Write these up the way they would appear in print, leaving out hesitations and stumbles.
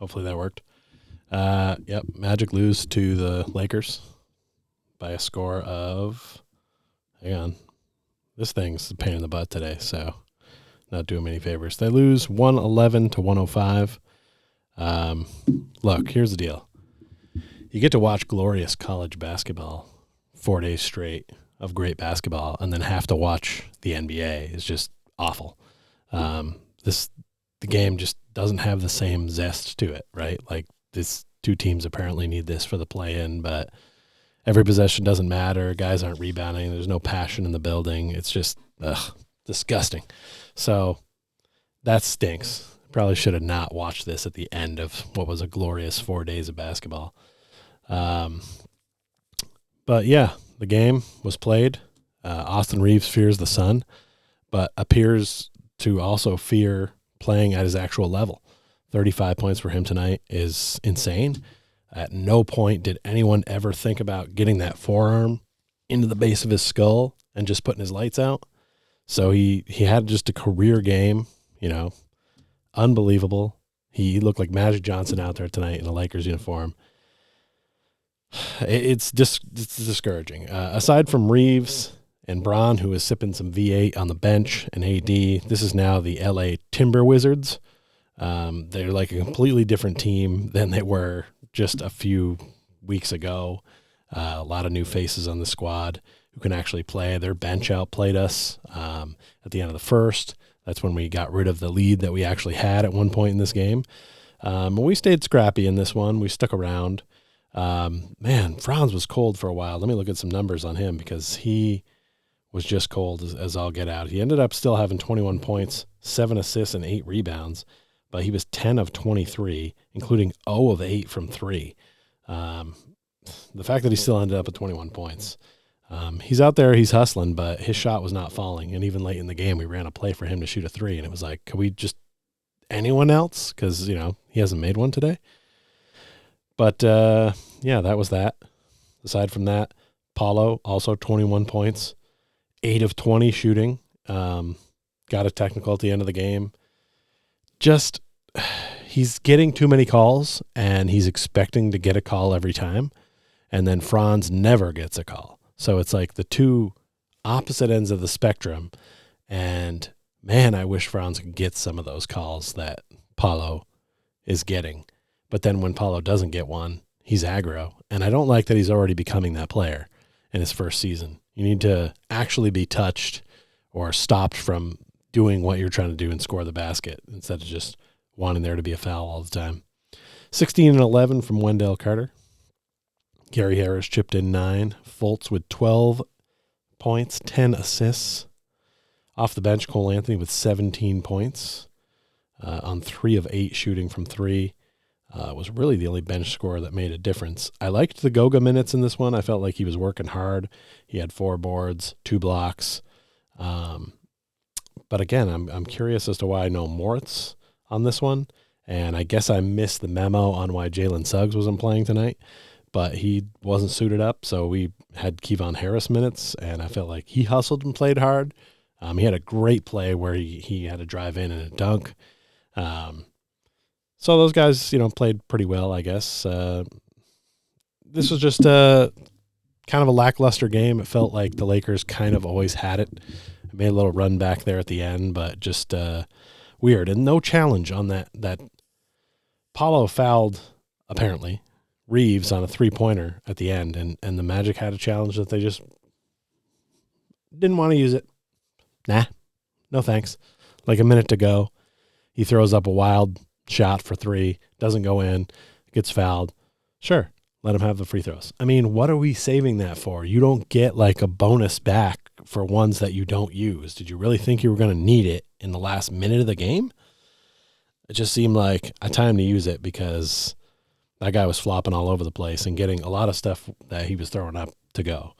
Hopefully that worked. Yep, Magic lose to the Lakers by a score of, hang on, this thing's a pain in the butt today, so not doing me any favors. They lose 111 to 105. Look, here's the deal. You get to watch glorious college basketball 4 days straight of great basketball and then have to watch the NBA. It's just awful. The game just doesn't have the same zest to it, right? Like, this two teams apparently need this for the play-in, but every possession doesn't matter. Guys aren't rebounding. There's no passion in the building. It's just disgusting. So that stinks. Probably should have not watched this at the end of what was a glorious 4 days of basketball. But, yeah, the game was played. Austin Reaves fears the sun, but appears to also fear playing at his actual level. 35 points for him tonight is insane. At no point did anyone ever think about getting that forearm into the base of his skull and just putting his lights out. So he had just a career game, unbelievable. He looked like Magic Johnson out there tonight in a Lakers uniform. It's discouraging. Aside from Reaves and Braun, who is sipping some V8 on the bench, and AD, this is now the LA Timber Wizards. They're like a completely different team than they were just a few weeks ago. A lot of new faces on the squad who can actually play. Their bench outplayed us at the end of the first. That's when we got rid of the lead that we actually had at one point in this game. We stayed scrappy in this one. We stuck around. Man, Franz was cold for a while. Let me look at some numbers on him because he was just cold as all get out. He ended up still having 21 points, 7 assists, and 8 rebounds, but he was 10 of 23, including 0 of 8 from 3. The fact that he still ended up at 21 points. He's out there, he's hustling, but his shot was not falling. And even late in the game, we ran a play for him to shoot a 3, and it was like, can we just anyone else? Because, he hasn't made one today. But, yeah, that was that. Aside from that, Paulo, also 21 points, 8 of 20 shooting. Got a technical at the end of the game. Just, he's getting too many calls, and he's expecting to get a call every time. And then Franz never gets a call. So it's like the two opposite ends of the spectrum. And, man, I wish Franz could get some of those calls that Paulo is getting. But then when Paulo doesn't get one, he's aggro. And I don't like that he's already becoming that player in his first season. You need to actually be touched or stopped from doing what you're trying to do and score the basket instead of just wanting there to be a foul all the time. 16 and 11 from Wendell Carter. Gary Harris chipped in 9. Fultz with 12 points, 10 assists. Off the bench, Cole Anthony with 17 points on 3 of 8 shooting from 3. Was really the only bench scorer that made a difference. I liked the Goga minutes in this one. I felt like he was working hard. He had 4 boards, 2 blocks. But again, I'm curious as to why no Moritz on this one. And I guess I missed the memo on why Jalen Suggs wasn't playing tonight. But he wasn't suited up, so we had Kevon Harris minutes, and I felt like he hustled and played hard. He had a great play where he had a drive in and a dunk. So those guys, played pretty well, I guess. This was just kind of a lackluster game. It felt like the Lakers kind of always had it. I made a little run back there at the end, but just weird. And no challenge on that. Paulo fouled, apparently, Reaves on a 3-pointer at the end, and the Magic had a challenge that they just didn't want to use it. Nah, no thanks. Like a minute to go, he throws up a wild shot for 3, doesn't go in, gets fouled. Sure, let him have the free throws. I mean, what are we saving that for? You don't get like a bonus back for ones that you don't use. Did you really think you were going to need it in the last minute of the game? It just seemed like a time to use it because that guy was flopping all over the place and getting a lot of stuff that he was throwing up to go.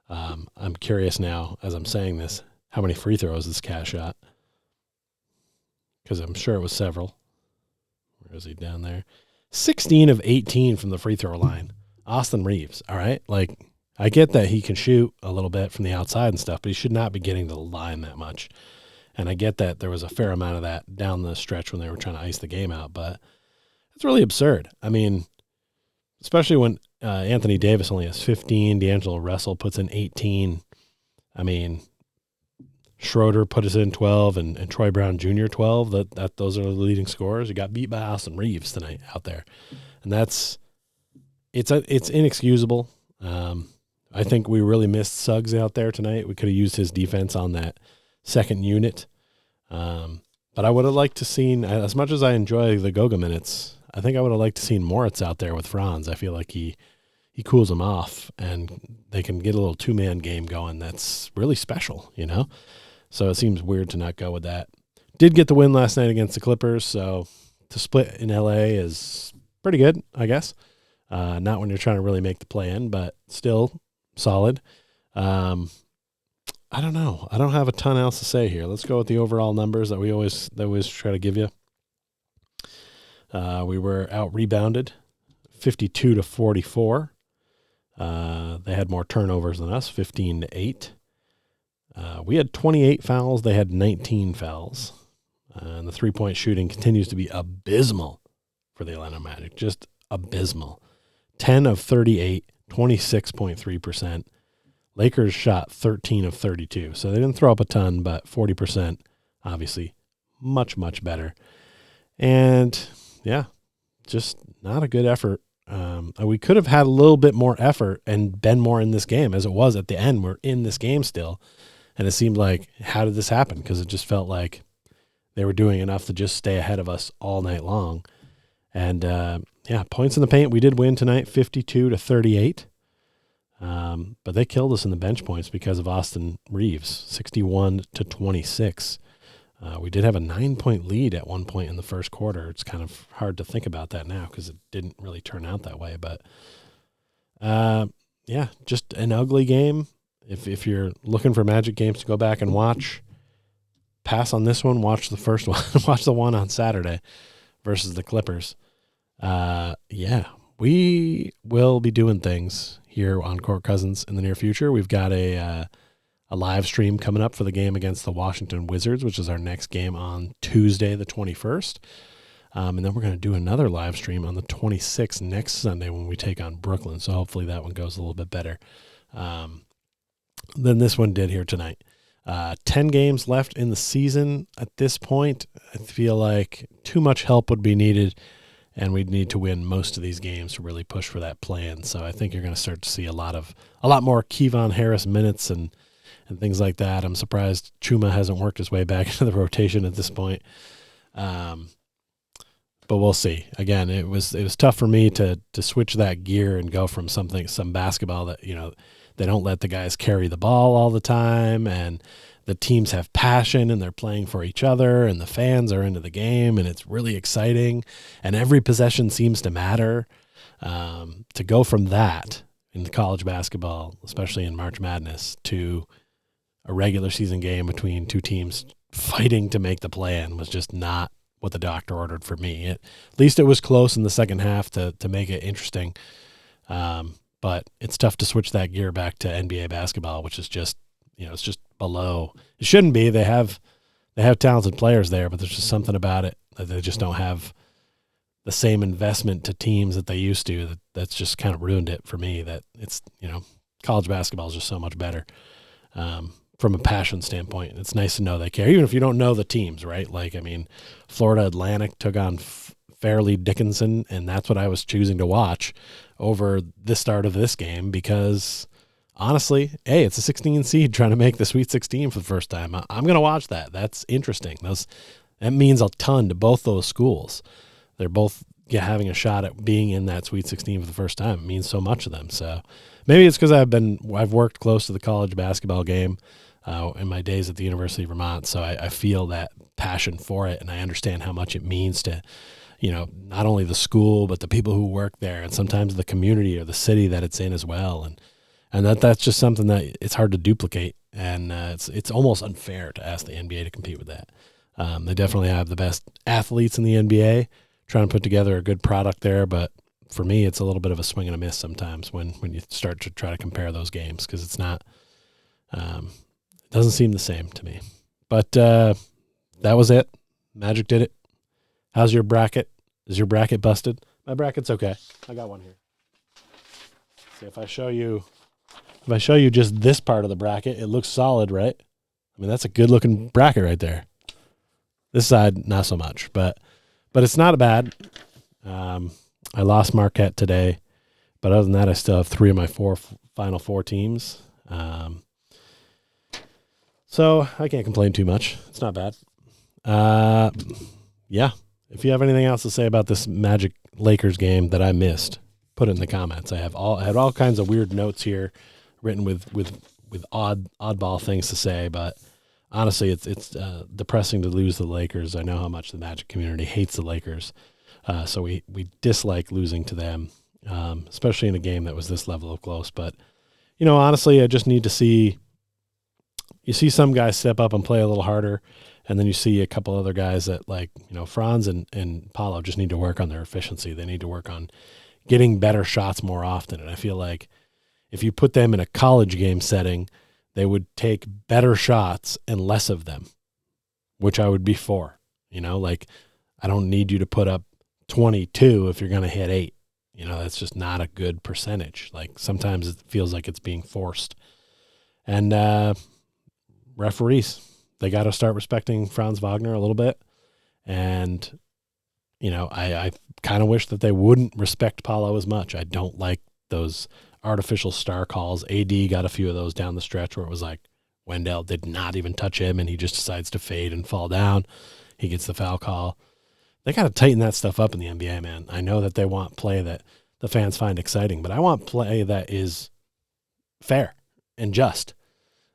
I'm curious now, as I'm saying this, how many free throws this cat shot. Because I'm sure it was several. Where is he down there? 16 of 18 from the free throw line. Austin Reaves, all right? Like, I get that he can shoot a little bit from the outside and stuff, but he should not be getting to the line that much. And I get that there was a fair amount of that down the stretch when they were trying to ice the game out, but It's really absurd. I mean, especially when Anthony Davis only has 15, D'Angelo Russell puts in 18. I mean, Schroeder put us in 12 and Troy Brown Jr. 12. Those are the leading scorers. You got beat by Austin Reaves tonight out there. And it's inexcusable. I think we really missed Suggs out there tonight. We could have used his defense on that second unit. But I would have liked to seen, as much as I enjoy the Goga minutes, I think I would have liked to seen Moritz out there with Franz. I feel like he cools them off, and they can get a little two-man game going that's really special, you know? So it seems weird to not go with that. Did get the win last night against the Clippers, so to split in L.A. is pretty good, I guess. Not when you're trying to really make the play-in, but still solid. I don't know. I don't have a ton else to say here. Let's go with the overall numbers that we always try to give you. We were out-rebounded 52-44. They had more turnovers than us, 15-8. We had 28 fouls. They had 19 fouls. And the three-point shooting continues to be abysmal for the Atlanta Magic, just abysmal. 10 of 38, 26.3%. Lakers shot 13 of 32. So they didn't throw up a ton, but 40%, obviously, much, much better. And, yeah, just not a good effort. We could have had a little bit more effort and been more in this game. As it was at the end, we're in this game still. And it seemed like, how did this happen? Because it just felt like they were doing enough to just stay ahead of us all night long. And, points in the paint. We did win tonight, 52-38. But they killed us in the bench points because of Austin Reaves, 61-26. We did have a 9-point lead at one point in the first quarter. It's kind of hard to think about that now because it didn't really turn out that way. But, just an ugly game. If you're looking for Magic games to go back and watch, pass on this one, watch the first one. Watch the one on Saturday versus the Clippers. We will be doing things here on Court Cousins in the near future. We've got a live stream coming up for the game against the Washington Wizards, which is our next game on Tuesday, the 21st. And then we're going to do another live stream on the 26th next Sunday when we take on Brooklyn. So hopefully that one goes a little bit better than this one did here tonight. 10 games left in the season at this point. I feel like too much help would be needed, and we'd need to win most of these games to really push for that plan. So I think you're going to start to see a lot more Kevon Harris minutes and things like that. I'm surprised Chuma hasn't worked his way back into the rotation at this point. But we'll see. Again, it was tough for me to switch that gear and go from some basketball that, they don't let the guys carry the ball all the time, and the teams have passion and they're playing for each other, and the fans are into the game, and it's really exciting, and every possession seems to matter. To go from that in college basketball, especially in March Madness, to a regular season game between two teams fighting to make the play-in was just not what the doctor ordered for me. At least it was close in the second half to make it interesting. But it's tough to switch that gear back to NBA basketball, which is just, it's just below. It shouldn't be. They have talented players there, but there's just something about it that they just don't have the same investment to teams that they used to. That's just kind of ruined it for me. That it's, college basketball is just so much better from a passion standpoint. It's nice to know they care, even if you don't know the teams, right? Like, Florida Atlantic took on Fairleigh Dickinson, and that's what I was choosing to watch over the start of this game because, honestly, it's a 16 seed trying to make the Sweet 16 for the first time. I'm going to watch that. That's interesting. That means a ton to both those schools. They're both having a shot at being in that Sweet 16 for the first time. It means so much to them. So maybe it's because I've worked close to the college basketball game in my days at the University of Vermont, so I feel that passion for it, and I understand how much it means to not only the school, but the people who work there, and sometimes the community or the city that it's in as well. And that's just something that it's hard to duplicate. And it's almost unfair to ask the NBA to compete with that. They definitely have the best athletes in the NBA trying to put together a good product there. But for me, it's a little bit of a swing and a miss sometimes when you start to try to compare those games, because it's not, it doesn't seem the same to me. But that was it. Magic did it. How's your bracket? Is your bracket busted? My bracket's okay. I got one here. See, if I show you just this part of the bracket, it looks solid, right? I mean, that's a good looking bracket right there. This side, not so much, but it's not bad. I lost Marquette today, but other than that, I still have 3 of my final 4 teams. So I can't complain too much. It's not bad. Yeah. If you have anything else to say about this Magic Lakers game that I missed, put it in the comments. I had all kinds of weird notes here written with oddball things to say, but honestly, it's depressing to lose the Lakers. I know how much the Magic community hates the Lakers, so we dislike losing to them, especially in a game that was this level of close. But honestly, I just need to see. You see some guys step up and play a little harder, and then you see a couple other guys that Franz and Paolo just need to work on their efficiency. They need to work on getting better shots more often. And I feel like if you put them in a college game setting, they would take better shots and less of them, which I would be for. I don't need you to put up 22 if you're going to hit 8. That's just not a good percentage. Like sometimes it feels like it's being forced. And referees, they got to start respecting Franz Wagner a little bit. And, I kind of wish that they wouldn't respect Paolo as much. I don't like those artificial star calls. AD got a few of those down the stretch where it was like Wendell did not even touch him and he just decides to fade and fall down. He gets the foul call. They got to tighten that stuff up in the NBA, man. I know that they want play that the fans find exciting, but I want play that is fair and just,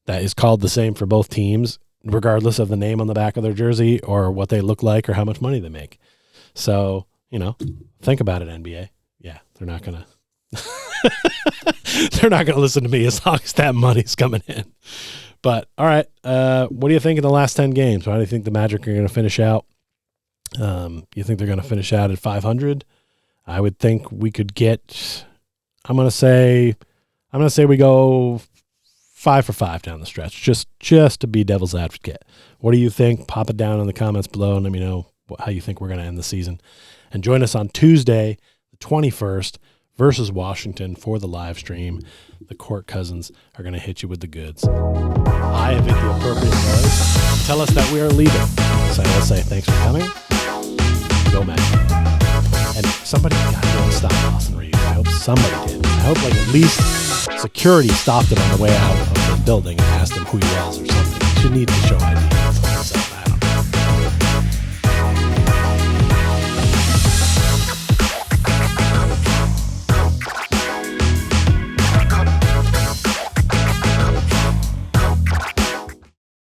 that is called the same for both teams, regardless of the name on the back of their jersey or what they look like or how much money they make. So, think about it, NBA. Yeah, they're not going to listen to me as long as that money's coming in. But, all right, what do you think of the last 10 games? How do you think the Magic are going to finish out? You think they're going to finish out at 500? I would think we could get, I'm going to say we go 5 for 5 down the stretch, just to be devil's advocate. What do you think? Pop it down in the comments below and let me know how you think we're going to end the season. And join us on Tuesday, the 21st, versus Washington for the live stream. The Court Cousins are going to hit you with the goods. I have hit the appropriate noise. Tell us that we are leaving. So I will say thanks for coming. Go Magic. And somebody got to stop Austin Reaves. I hope somebody did. I hope at least security stopped him on the way out of the building and asked him who he was or something. You should need to show ID.